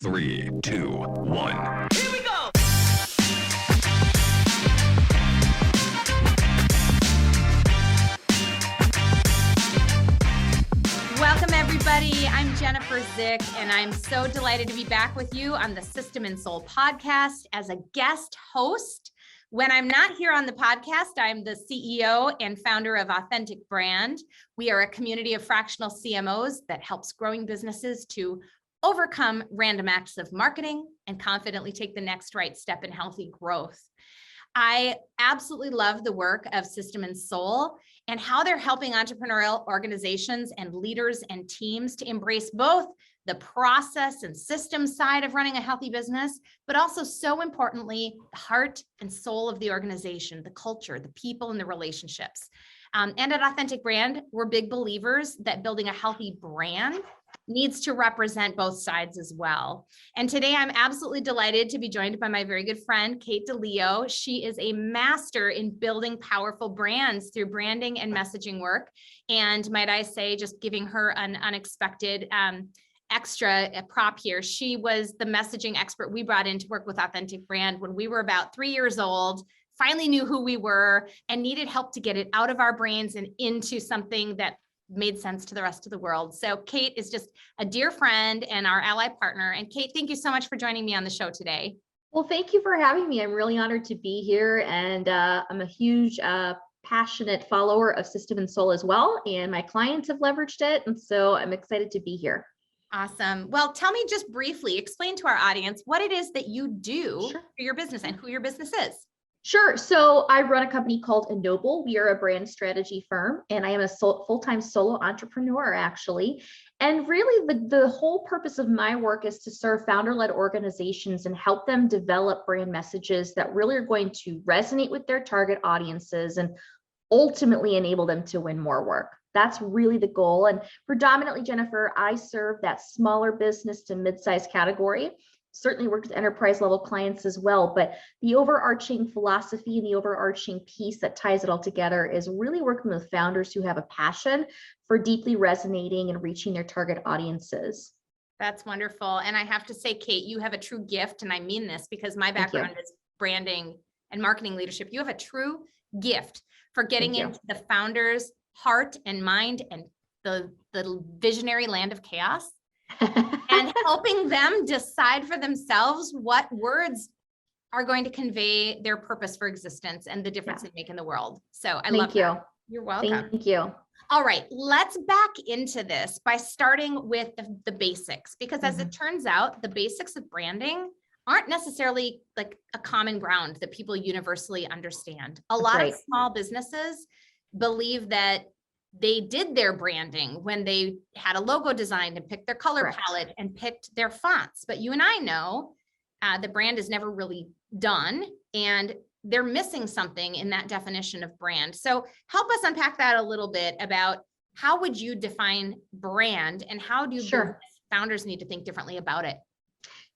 3, 2, 1. Here we go! Welcome, everybody. I'm Jennifer Zick, and I'm so delighted to be back with you on the System and Soul podcast as a guest host. When I'm not here on the podcast, I'm the CEO and founder of Authentic Brand. We are a community of fractional CMOs that helps growing businesses to overcome random acts of marketing and confidently take the next right step in healthy growth. I absolutely love the work of System and Soul and how they're helping entrepreneurial organizations and leaders and teams to embrace both the process and system side of running a healthy business, but also, so importantly, the heart and soul of the organization, the culture, the people, and the relationships. And at Authentic Brand, we're big believers that building a healthy brand needs to represent both sides as well. And today I'm absolutely delighted to be joined by my very good friend, Kate DiLeo. She is a master in building powerful brands through branding and messaging work. And might I say, just giving her an unexpected extra prop here. She was the messaging expert we brought in to work with Authentic Brand when we were about 3 years old, finally knew who we were and needed help to get it out of our brains and into something that made sense to the rest of the world. So Kate is just a dear friend and our ally partner. And Kate, thank you so much for joining me on the show today. Well, thank you for having me. I'm really honored to be here. And I'm a huge, passionate follower of System and Soul as well. And my clients have leveraged it. And so I'm excited to be here. Awesome. Well, tell me just briefly, explain to our audience what it is that you do for your business and who your business is. Sure. So I run a company called Ennobble. We are a brand strategy firm, and I am a full-time solo entrepreneur, actually. And really, the whole purpose of my work is to serve founder-led organizations and help them develop brand messages that really are going to resonate with their target audiences and ultimately enable them to win more work. That's really the goal. And predominantly, Jennifer, I serve that smaller business to mid-size category. Certainly worked with enterprise level clients as well, but the overarching philosophy and the overarching piece that ties it all together is really working with founders who have a passion for deeply resonating and reaching their target audiences. That's wonderful. And I have to say, Kate, you have a true gift, and I mean this because my background is branding and marketing leadership. You have a true gift for getting into the founder's heart and mind and the visionary land of chaos. And helping them decide for themselves what words are going to convey their purpose for existence and the difference they make in the world. So I love that. You're welcome. Thank you. All right, let's back into this by starting with the basics, because as it turns out, the basics of branding aren't necessarily like a common ground that people universally understand. A lot of small businesses believe that they did their branding when they had a logo designed and picked their color palette and picked their fonts. But you and I know the brand is never really done, and they're missing something in that definition of brand. So help us unpack that a little bit about how would you define brand and how do founders need to think differently about it?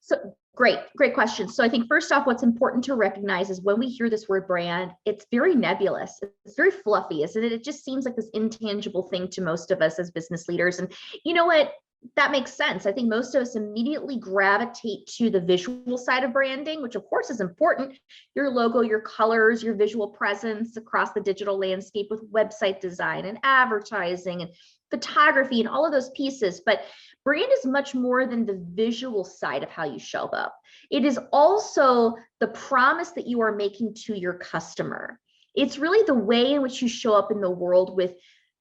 So great question. So I think first off, what's important to recognize is when we hear this word brand, it's very nebulous. It's very fluffy, isn't it? It just seems like this intangible thing to most of us as business leaders. And you know what? That makes sense. I think most of us immediately gravitate to the visual side of branding, which of course is important. Your logo, your colors, your visual presence across the digital landscape with website design and advertising and photography and all of those pieces. But brand is much more than the visual side of how you show up. It is also the promise that you are making to your customer. It's really the way in which you show up in the world with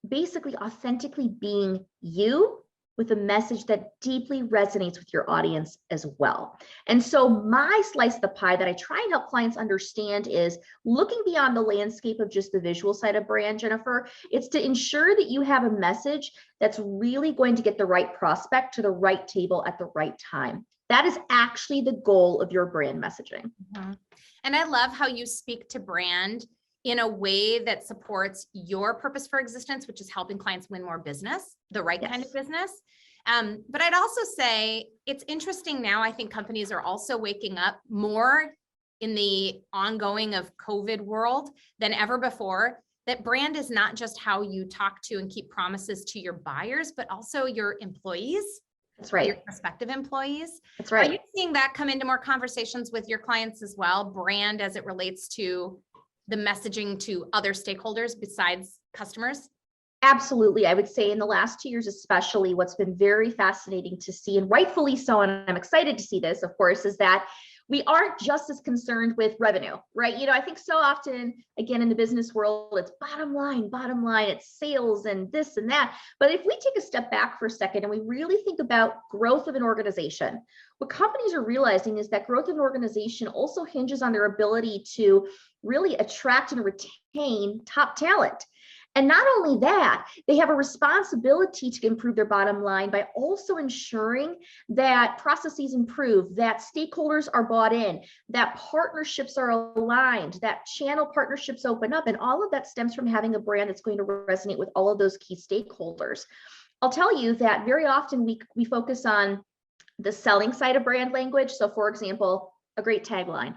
basically authentically being you, with a message that deeply resonates with your audience as well. And so my slice of the pie that I try and help clients understand is looking beyond the landscape of just the visual side of brand, Jennifer. It's to ensure that you have a message that's really going to get the right prospect to the right table at the right time. That is actually the goal of your brand messaging. And I love how you speak to brand in a way that supports your purpose for existence, which is helping clients win more business, the right kind of business. But I'd also say it's interesting now, I think companies are also waking up more in the ongoing of COVID world than ever before, that brand is not just how you talk to and keep promises to your buyers, but also your employees, That's for your right. prospective employees. That's Are right. you seeing that come into more conversations with your clients as well, brand as it relates to the messaging to other stakeholders besides customers? Absolutely. I would say in the last 2 years, especially, what's been very fascinating to see, and rightfully so, and I'm excited to see this, of course, is that we aren't just as concerned with revenue, right? I think so often, again, in the business world, it's bottom line, it's sales and this and that. But if we take a step back for a second and we really think about growth of an organization, what companies are realizing is that growth of an organization also hinges on their ability to really attract and retain top talent. And not only that, they have a responsibility to improve their bottom line by also ensuring that processes improve, that stakeholders are bought in, that partnerships are aligned, that channel partnerships open up. And all of that stems from having a brand that's going to resonate with all of those key stakeholders. I'll tell you that very often we focus on the selling side of brand language. So for example, a great tagline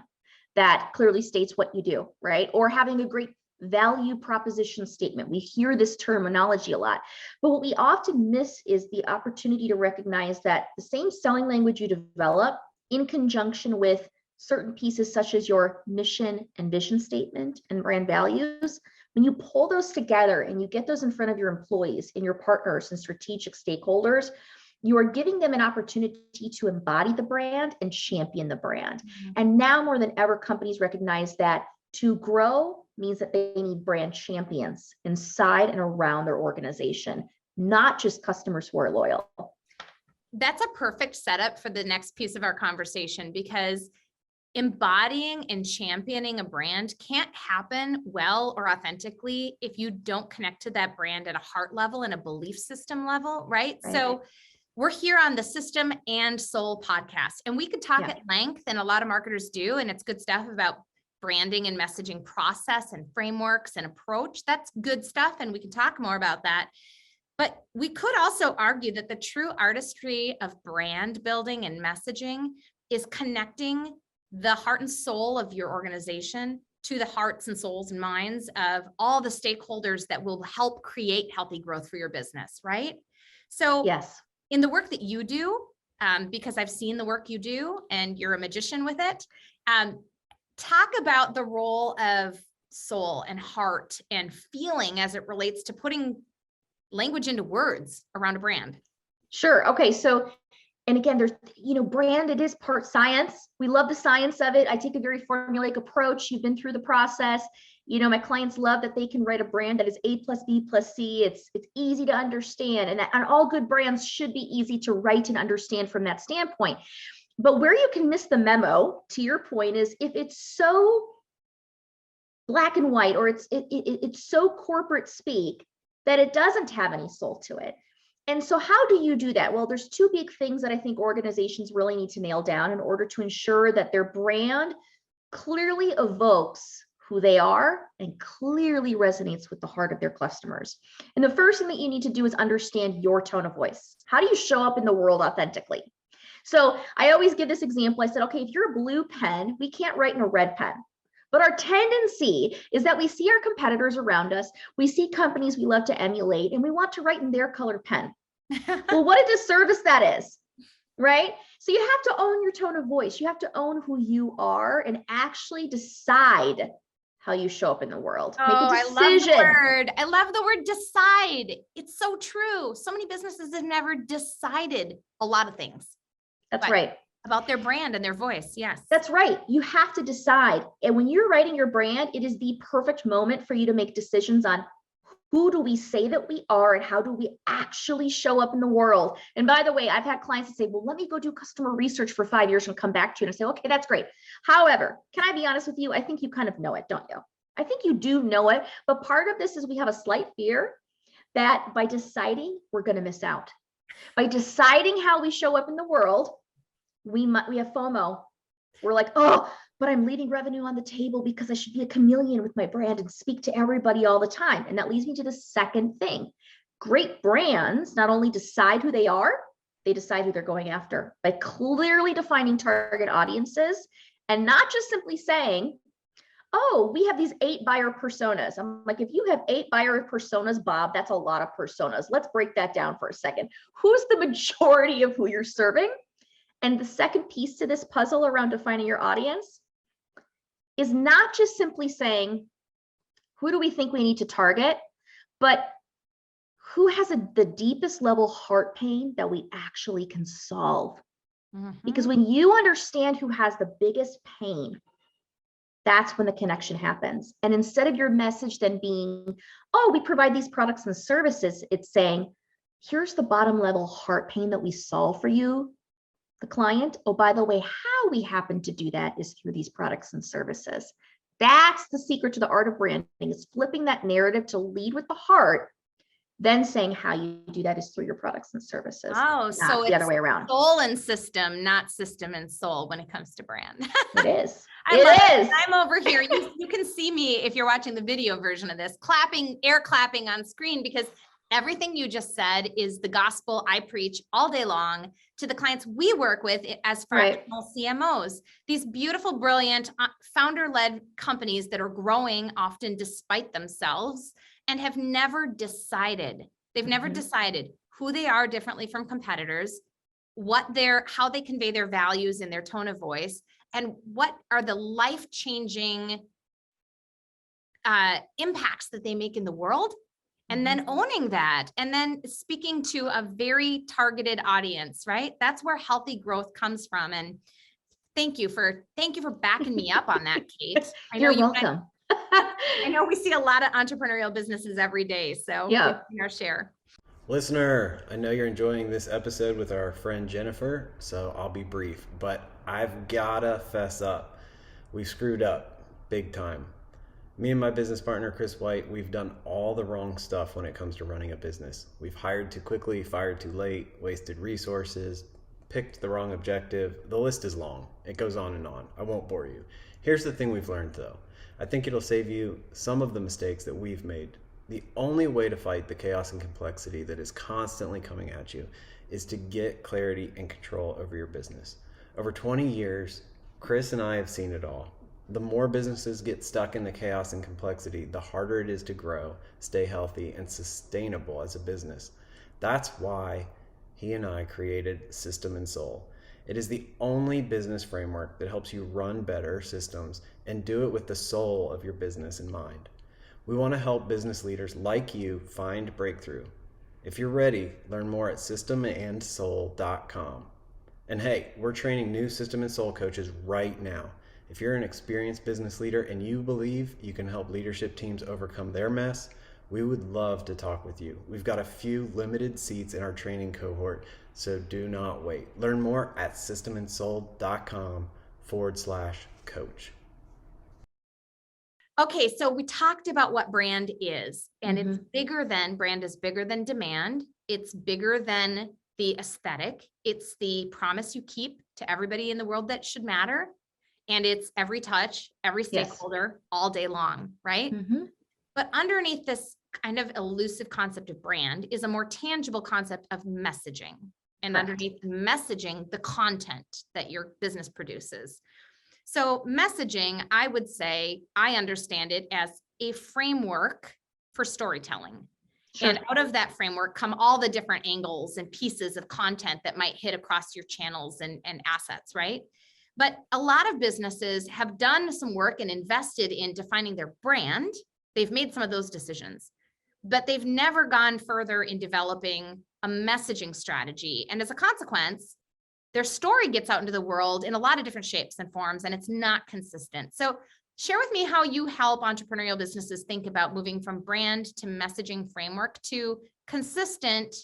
that clearly states what you do, right? Or having a great value proposition statement. We hear this terminology a lot, but what we often miss is the opportunity to recognize that the same selling language you develop in conjunction with certain pieces such as your mission and vision statement and brand values, when you pull those together and you get those in front of your employees and your partners and strategic stakeholders, you are giving them an opportunity to embody the brand and champion the brand. And now more than ever, companies recognize that to grow means that they need brand champions inside and around their organization, not just customers who are loyal. That's a perfect setup for the next piece of our conversation, because embodying and championing a brand can't happen well or authentically if you don't connect to that brand at a heart level and a belief system level, right? So we're here on the System and Soul podcast, and we could talk at length, and a lot of marketers do, and it's good stuff about branding and messaging process and frameworks and approach. That's good stuff, and we can talk more about that. But we could also argue that the true artistry of brand building and messaging is connecting the heart and soul of your organization to the hearts and souls and minds of all the stakeholders that will help create healthy growth for your business, right? So yes, in the work that you do, because I've seen the work you do and you're a magician with it, talk about the role of soul and heart and feeling as it relates to putting language into words around a brand. Sure. Okay. So, and again, there's, brand, it is part science. We love the science of it. I take a very formulaic approach. You've been through the process. My clients love that they can write a brand that is A plus B plus C. It's easy to understand. And all good brands should be easy to write and understand from that standpoint. But where you can miss the memo, to your point, is if it's so black and white, or it's so corporate speak that it doesn't have any soul to it. And so how do you do that? Well, there's two big things that I think organizations really need to nail down in order to ensure that their brand clearly evokes who they are and clearly resonates with the heart of their customers. And the first thing that you need to do is understand your tone of voice. How do you show up in the world authentically? So I always give this example. I said, okay, if you're a blue pen, we can't write in a red pen. But our tendency is that we see our competitors around us, we see companies we love to emulate, and we want to write in their colored pen. Well, what a disservice that is, right? So you have to own your tone of voice. You have to own who you are and actually decide how you show up in the world. Make a decision. I love the word. I love the word decide. It's so true. So many businesses have never decided a lot of things. That's right. About their brand and their voice. Yes. That's right. You have to decide. And when you're writing your brand, it is the perfect moment for you to make decisions on who do we say that we are and how do we actually show up in the world. And by the way, I've had clients that say, well, let me go do customer research for 5 years and come back to you and say, okay, that's great. However, can I be honest with you? I think you kind of know it, don't you? I think you do know it. But part of this is we have a slight fear that by deciding, we're going to miss out. By deciding how we show up in the world, we have FOMO. We're like, oh, but I'm leaving revenue on the table because I should be a chameleon with my brand and speak to everybody all the time. And that leads me to the second thing. Great brands not only decide who they are, they decide who they're going after by clearly defining target audiences and not just simply saying, oh, we have these 8 buyer personas. I'm like, if you have 8 buyer personas, Bob, that's a lot of personas. Let's break that down for a second. Who's the majority of who you're serving? And the second piece to this puzzle around defining your audience is not just simply saying, who do we think we need to target, but who has the deepest level heart pain that we actually can solve? Because when you understand who has the biggest pain, that's when the connection happens. And instead of your message then being, oh, we provide these products and services, it's saying, here's the bottom level heart pain that we solve for you, the client. Oh, by the way, how we happen to do that is through these products and services. That's the secret to the art of branding, is flipping that narrative to lead with the heart, then saying how you do that is through your products and services. Oh, so the it's other way around. Soul and system, not system and soul when it comes to brand. It is. I'm over here. You can see me if you're watching the video version of this, air clapping on screen, because everything you just said is the gospel I preach all day long to the clients we work with as fractional CMOs. These beautiful, brilliant founder-led companies that are growing often despite themselves and have never decided. They've never decided who they are differently from competitors, how they convey their values in their tone of voice, and what are the life-changing impacts that they make in the world. And then owning that, and then speaking to a very targeted audience, right? That's where healthy growth comes from. And thank you for backing me up on that, Kate. You're welcome. I know we see a lot of entrepreneurial businesses every day, so yeah, our share. Listener, I know you're enjoying this episode with our friend Jennifer, so I'll be brief, but I've gotta fess up. We screwed up big time. Me and my business partner, Chris White, we've done all the wrong stuff when it comes to running a business. We've hired too quickly, fired too late, wasted resources, picked the wrong objective. The list is long. It goes on and on. I won't bore you. Here's the thing we've learned though. I think it'll save you some of the mistakes that we've made. The only way to fight the chaos and complexity that is constantly coming at you is to get clarity and control over your business. Over 20 years, Chris and I have seen it all. The more businesses get stuck in the chaos and complexity, the harder it is to grow, stay healthy, and sustainable as a business. That's why he and I created System and Soul. It is the only business framework that helps you run better systems and do it with the soul of your business in mind. We want to help business leaders like you find breakthrough. If you're ready, learn more at systemandsoul.com. And hey, we're training new System and Soul coaches right now. If you're an experienced business leader and you believe you can help leadership teams overcome their mess, we would love to talk with you. We've got a few limited seats in our training cohort, so do not wait. Learn more at systemandsoul.com/coach. Okay, so we talked about what brand is, and it's brand is bigger than demand. It's bigger than the aesthetic. It's the promise you keep to everybody in the world that should matter. And it's every touch, every stakeholder all day long, right? But underneath this kind of elusive concept of brand is a more tangible concept of messaging. And underneath messaging, the content that your business produces. So messaging, I would say, I understand it as a framework for storytelling. And out of that framework come all the different angles and pieces of content that might hit across your channels and assets, right? But a lot of businesses have done some work and invested in defining their brand. They've made some of those decisions, but they've never gone further in developing a messaging strategy. And as a consequence, their story gets out into the world in a lot of different shapes and forms, and it's not consistent. So share with me how you help entrepreneurial businesses think about moving from brand to messaging framework to consistent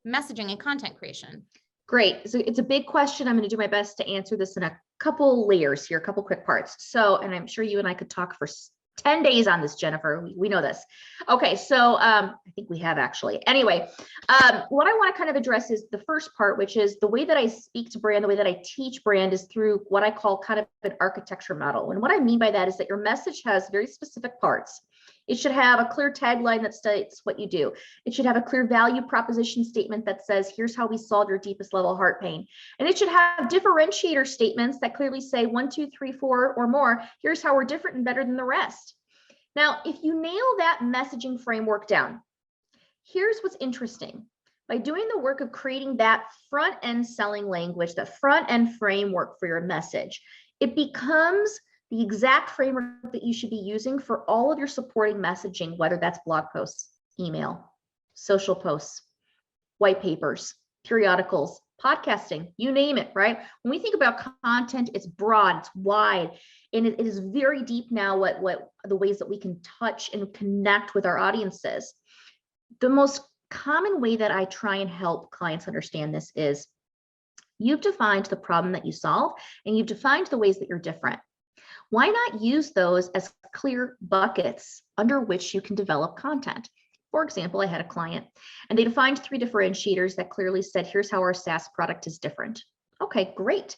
messaging and content creation. Great. So it's a big question. I'm going to do my best to answer this in a couple layers here, a couple quick parts. So, and I'm sure you and I could talk for 10 days on this, Jennifer. We know this. Okay. So I think we have actually. Anyway, what I want to kind of address is the first part, which is the way that I speak to brand, the way that I teach brand is through what I call kind of an architecture model. And what I mean by that is that your message has very specific parts. It should have a clear tagline that states what you do. It should have a clear value proposition statement that says, here's how we solve your deepest level heart pain. And it should have differentiator statements that clearly say 1, 2, 3, 4 or more. Here's how we're different and better than the rest. Now, if you nail that messaging framework down, here's what's interesting. By doing the work of creating that front end selling language, the front end framework for your message, it becomes the exact framework that you should be using for all of your supporting messaging, whether that's blog posts, email, social posts, white papers, periodicals, podcasting, you name it, right? When we think about content, it's broad, it's wide, and it is very deep now what the ways that we can touch and connect with our audiences. The most common way that I try and help clients understand this is you've defined the problem that you solve and you've defined the ways that you're different. Why not use those as clear buckets under which you can develop content? For example, I had a client and they defined 3 differentiators that clearly said, here's how our SaaS product is different. Okay, great.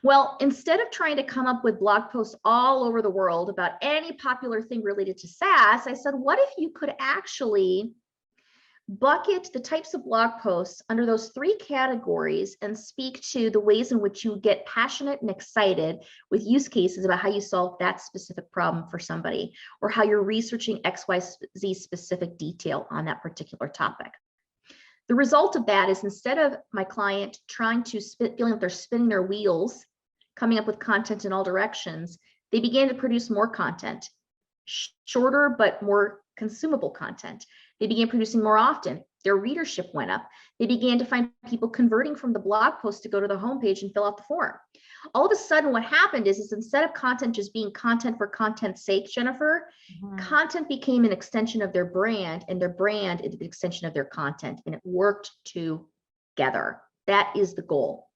Well, instead of trying to come up with blog posts all over the world about any popular thing related to SaaS, I said, what if you could actually bucket the types of blog posts under those 3 categories and speak to the ways in which you get passionate and excited with use cases about how you solve that specific problem for somebody, or how you're researching XYZ specific detail on that particular topic. The result of that is, instead of my client trying to feeling like they're spinning their wheels, coming up with content in all directions, they began to produce more content, shorter but more consumable content. They began producing more often. Their readership went up. They began to find people converting from the blog post to go to the homepage and fill out the form. All of a sudden, what happened is instead of content just being content for content's sake, Jennifer, content became an extension of their brand, and their brand is an extension of their content, and it worked together. That is the goal.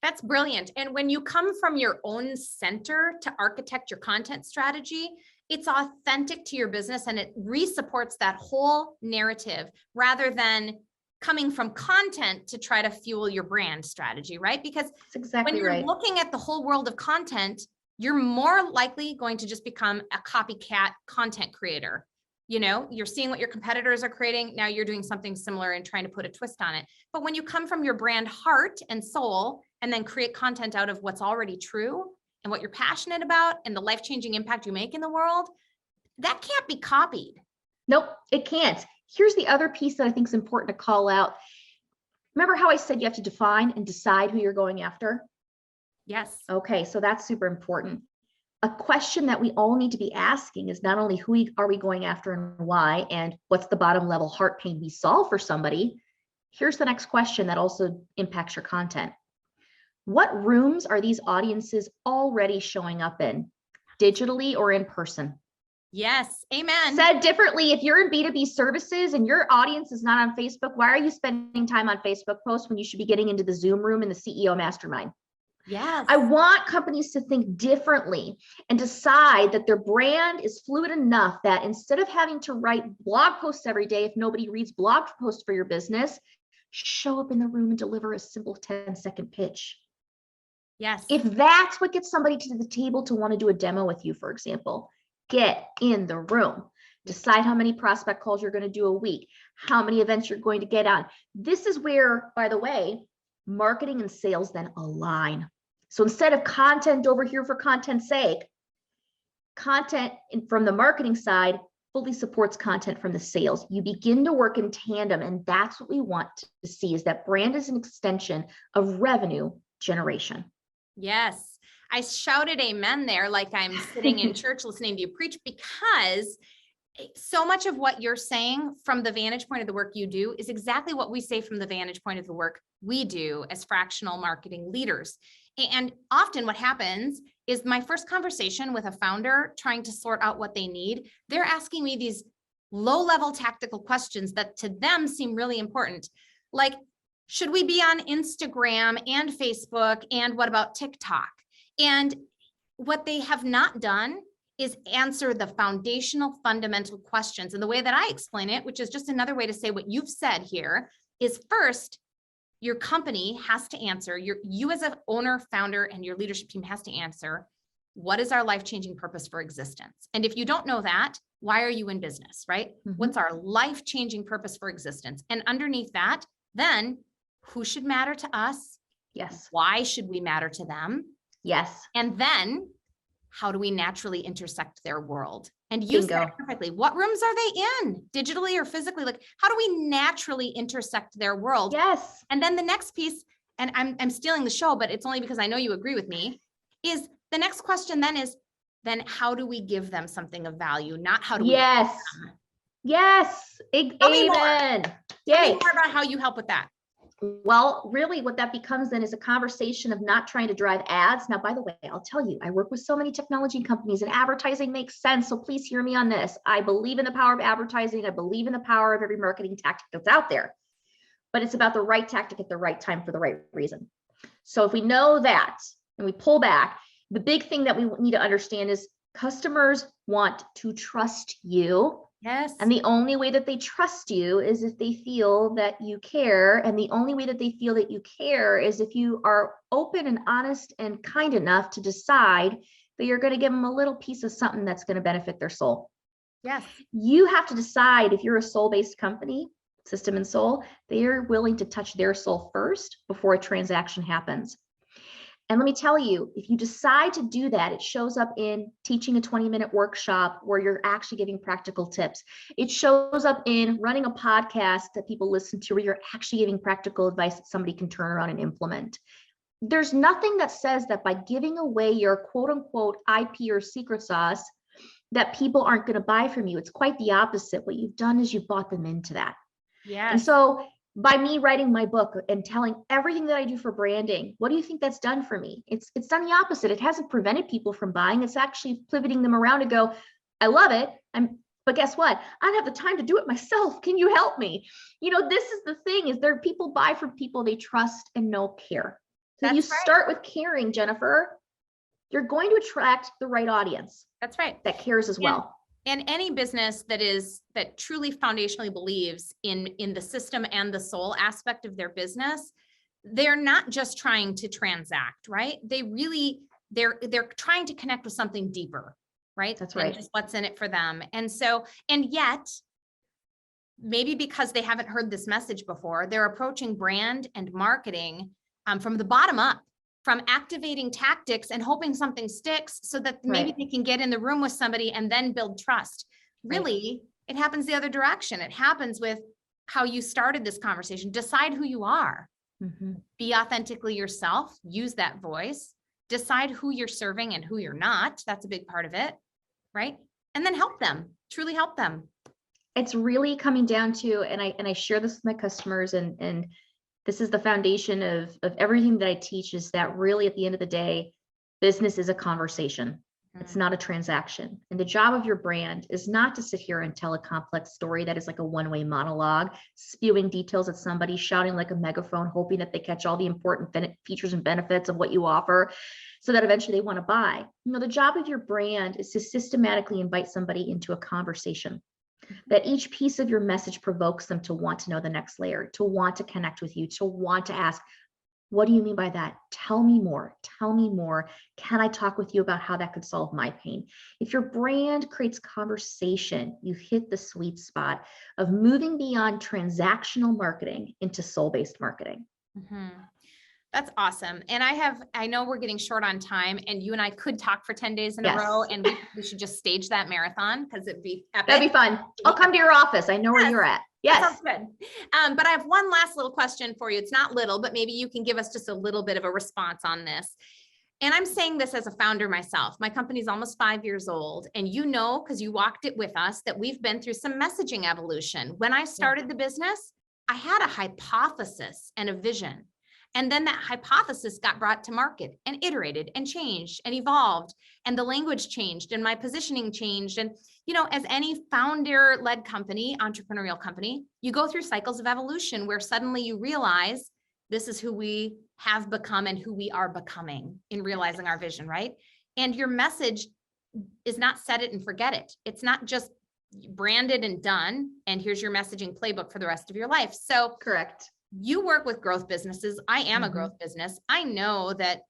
That's brilliant. And when you come from your own center to architect your content strategy, it's authentic to your business and it re-supports that whole narrative rather than coming from content to try to fuel your brand strategy, right? Because that's exactly when you're right. looking at the whole world of content, you're more likely going to just become a copycat content creator. You know, you're seeing what your competitors are creating. Now you're doing something similar and trying to put a twist on it. But when you come from your brand heart and soul and then create content out of what's already true and what you're passionate about and the life-changing impact you make in the world, that can't be copied. Nope, it can't. Here's the other piece that I think is important to call out. Remember how I said you have to define and decide who you're going after? Yes. Okay, so that's super important. A question that we all need to be asking is not only who are we going after and why, and what's the bottom level heart pain we solve for somebody. Here's the next question that also impacts your content. What rooms are these audiences already showing up in, digitally or in person? Yes, amen. Said differently, if you're in B2B services and your audience is not on Facebook, why are you spending time on Facebook posts when you should be getting into the Zoom room and the CEO mastermind? Yes. I want companies to think differently and decide that their brand is fluid enough that instead of having to write blog posts every day, if nobody reads blog posts for your business, show up in the room and deliver a simple 10-second pitch. Yes. If that's what gets somebody to the table to want to do a demo with you, for example, get in the room. Decide how many prospect calls you're going to do a week, how many events you're going to get on. This is where, by the way, marketing and sales then align. So instead of content over here for content's sake, content from the marketing side fully supports content from the sales. You begin to work in tandem, and that's what we want to see, is that brand is an extension of revenue generation. Yes. I shouted amen there like I'm sitting in church listening to you preach, because so much of what you're saying from the vantage point of the work you do is exactly what we say from the vantage point of the work we do as fractional marketing leaders. And often what happens is my first conversation with a founder trying to sort out what they need, they're asking me these low-level tactical questions that to them seem really important. Like, should we be on Instagram and Facebook? And what about TikTok? And what they have not done is answer the foundational fundamental questions. And the way that I explain it, which is just another way to say what you've said here, is first, your company has to answer, you as an owner, founder, and your leadership team has to answer, what is our life-changing purpose for existence? And if you don't know that, why are you in business, right? What's our life-changing purpose for existence? And underneath that, then who should matter to us? Yes. Why should we matter to them? Yes. And then how do we naturally intersect their world? And you said it perfectly. What rooms are they in, digitally or physically? Like, how do we naturally intersect their world? Yes. And then the next piece, and I'm stealing the show, but it's only because I know you agree with me, is the next question then is, then how do we give them something of value? Not how do we. Yes. Yes. Tell me more. Amen. Tell me Yay. more about how you help with that. Well, really what that becomes then is a conversation of not trying to drive ads. Now, by the way, I'll tell you, I work with so many technology companies and advertising makes sense. So please hear me on this. I believe in the power of advertising. I believe in the power of every marketing tactic that's out there, but it's about the right tactic at the right time for the right reason. So if we know that and we pull back, the big thing that we need to understand is customers want to trust you. Yes. And the only way that they trust you is if they feel that you care. And the only way that they feel that you care is if you are open and honest and kind enough to decide that you're going to give them a little piece of something that's going to benefit their soul. Yes. You have to decide if you're a soul-based company, System and Soul, they are willing to touch their soul first before a transaction happens. And let me tell you, if you decide to do that, it shows up in teaching a 20-minute workshop where you're actually giving practical tips. It shows up in running a podcast that people listen to where you're actually giving practical advice that somebody can turn around and implement. There's nothing that says that by giving away your quote unquote IP or secret sauce, that people aren't going to buy from you. It's quite the opposite. What you've done is you bought them into that. Yes. And so by me writing my book and telling everything that I do for branding, what do you think that's done for me? It's done the opposite. It hasn't prevented people from buying. It's actually pivoting them around to go, I love it. But guess what? I don't have the time to do it myself. Can you help me? You know, this is the thing is there people buy from people they trust and know care. So That's you right. start with caring, Jennifer, you're going to attract the right audience. That's right. That cares as well. And any business that truly foundationally believes in the system and the soul aspect of their business, they're not just trying to transact, right? They're trying to connect with something deeper, right? That's right. And just what's in it for them. And yet, maybe because they haven't heard this message before, they're approaching brand and marketing from the bottom up, from activating tactics and hoping something sticks so that maybe they can get in the room with somebody and then build trust. Really, it happens the other direction. It happens with how you started this conversation. Decide who you are. Be authentically yourself. Use that voice. Decide who you're serving and who you're not. That's a big part of it, right? And then help them. Truly help them. It's really coming down to, and I share this with my customers, and this is the foundation of everything that I teach, is that really at the end of the day, business is a conversation. It's not a transaction. And the job of your brand is not to sit here and tell a complex story that is like a one-way monologue, spewing details at somebody, shouting like a megaphone, hoping that they catch all the important features and benefits of what you offer so that eventually they want to buy. You know, the job of your brand is to systematically invite somebody into a conversation. That each piece of your message provokes them to want to know the next layer, to want to connect with you, to want to ask, what do you mean by that? Tell me more. Tell me more. Can I talk with you about how that could solve my pain? If your brand creates conversation, you hit the sweet spot of moving beyond transactional marketing into soul-based marketing. That's awesome. And I know we're getting short on time, and you and I could talk for 10 days in a row, and we should just stage that marathon because it'd be epic. That'd be fun. I'll come to your office. I know where you're at. Yes. That sounds good. But I have one last little question for you. It's not little, but maybe you can give us just a little bit of a response on this. And I'm saying this as a founder myself. My company's almost 5 years old, and you know, because you walked it with us, that we've been through some messaging evolution. When I started the business, I had a hypothesis and a vision. And then that hypothesis got brought to market and iterated and changed and evolved, and the language changed and my positioning changed. And, you know, as any founder-led company, entrepreneurial company, you go through cycles of evolution where suddenly you realize this is who we have become and who we are becoming in realizing our vision, right? And your message is not set it and forget it. It's not just branded and done, and here's your messaging playbook for the rest of your life. So correct. You work with growth businesses. I am a growth business. I know that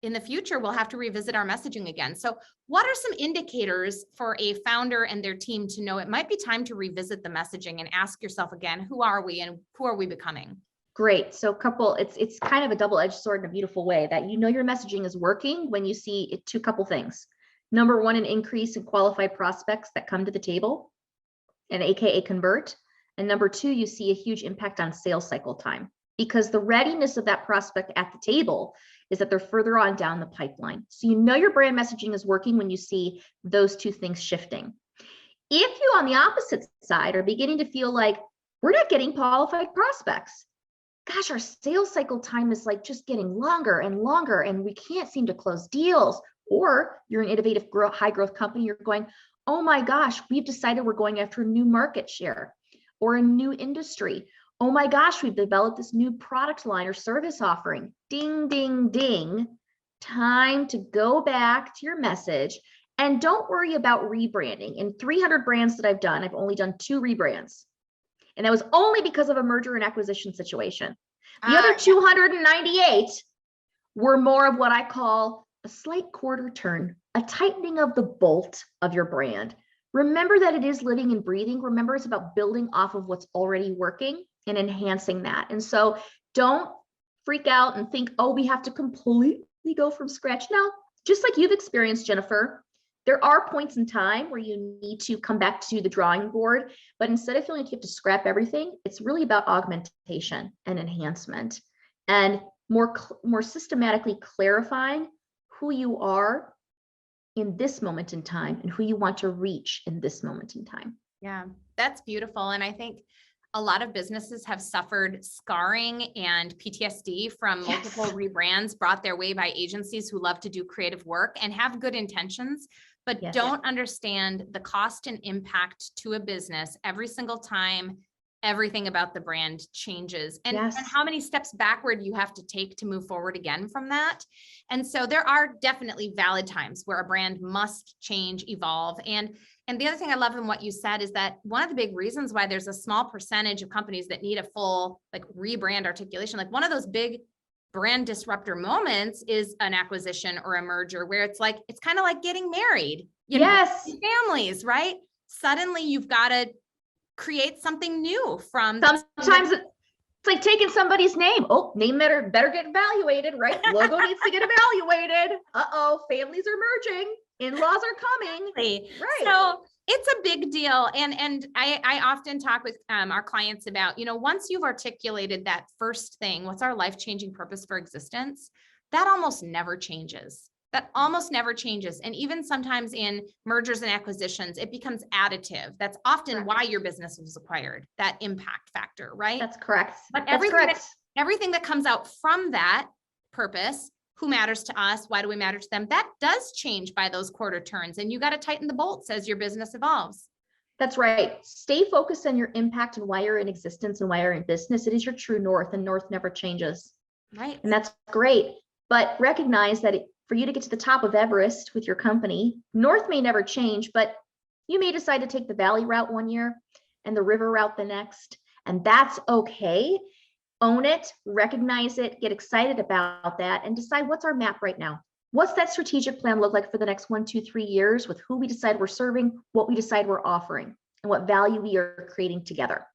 in the future, we'll have to revisit our messaging again. So what are some indicators for a founder and their team to know it might be time to revisit the messaging and ask yourself again, who are we and who are we becoming? Great. So it's kind of a double-edged sword in a beautiful way that your messaging is working when you see two couple things. Number one, an increase in qualified prospects that come to the table and AKA convert. And number two, you see a huge impact on sales cycle time, because the readiness of that prospect at the table is that they're further on down the pipeline. So your brand messaging is working when you see those two things shifting. If you, on the opposite side, are beginning to feel like we're not getting qualified prospects, gosh, our sales cycle time is like just getting longer and longer, and we can't seem to close deals. Or you're an innovative high growth company, you're going, oh my gosh, we've decided we're going after a new market share or a new industry. Oh my gosh, we've developed this new product line or service offering. Ding, ding, ding. Time to go back to your message, and don't worry about rebranding. In 300 brands that I've done, I've only done 2 rebrands. And that was only because of a merger and acquisition situation. The other 298 were more of what I call a slight quarter turn, a tightening of the bolt of your brand. Remember that it is living and breathing. Remember, it's about building off of what's already working and enhancing that. And so don't freak out and think, oh, we have to completely go from scratch. No, just like you've experienced, Jennifer, there are points in time where you need to come back to the drawing board, but instead of feeling like you have to scrap everything, it's really about augmentation and enhancement and more systematically clarifying who you are in this moment in time and who you want to reach in this moment in time. Yeah, that's beautiful. And I think a lot of businesses have suffered scarring and PTSD from multiple rebrands brought their way by agencies who love to do creative work and have good intentions, but don't understand the cost and impact to a business every single time everything about the brand changes and how many steps backward you have to take to move forward again from that. And so there are definitely valid times where a brand must change, evolve. And the other thing I love in what you said is that one of the big reasons why there's a small percentage of companies that need a full like rebrand articulation, like one of those big brand disruptor moments is an acquisition or a merger where it's like, it's kind of like getting married, families, right? Suddenly you've got to create something new from sometimes it's like taking somebody's name. Oh, name better get evaluated, right? Logo needs to get evaluated. Families are merging, in-laws are coming. Right. So it's a big deal. And I often talk with our clients about, once you've articulated that first thing, what's our life-changing purpose for existence, that almost never changes. And even sometimes in mergers and acquisitions, it becomes additive. That's often why your business was acquired, that impact factor, right? That's correct. But everything that comes out from that purpose, who matters to us? Why do we matter to them? That does change by those quarter turns. And you got to tighten the bolts as your business evolves. That's right. Stay focused on your impact and why you're in existence and why you're in business. It is your true north, and north never changes. Right. And that's great. But recognize that for you to get to the top of Everest with your company, north may never change, but you may decide to take the valley route one year and the river route the next. And that's okay. Own it, recognize it, get excited about that, and decide what's our map right now. What's that strategic plan look like for the next 1, 2, 3 years with who we decide we're serving, what we decide we're offering, and what value we are creating together.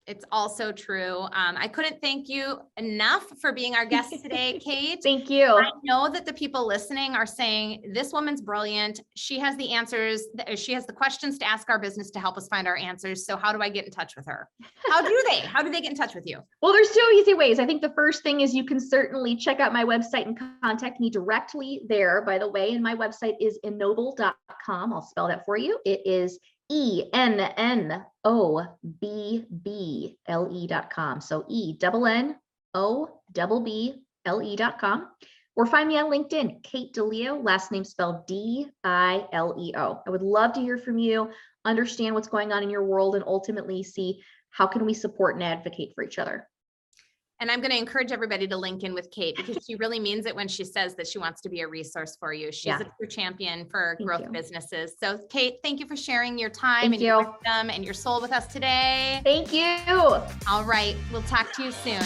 It's also true. I couldn't thank you enough for being our guest today, Kate. Thank you. I know that the people listening are saying, this woman's brilliant. She has the answers. She has the questions to ask our business to help us find our answers. So how do I get in touch with her? How do they get in touch with you? Well, there's 2 easy ways. I think the first thing is you can certainly check out my website and contact me directly there, by the way. And my website is ennobble.com. I'll spell that for you. It is ENNOBBLE.com. So ENNOBBLE.com. Or find me on LinkedIn, Kate DiLeo, last name spelled DILEO. I would love to hear from you, understand what's going on in your world, and ultimately see how can we support and advocate for each other. And I'm going to encourage everybody to link in with Kate, because she really means it when she says that she wants to be a resource for you. She's a true champion for growth businesses. So Kate, thank you for sharing your time and your wisdom and your soul with us today. Thank you. All right. We'll talk to you soon.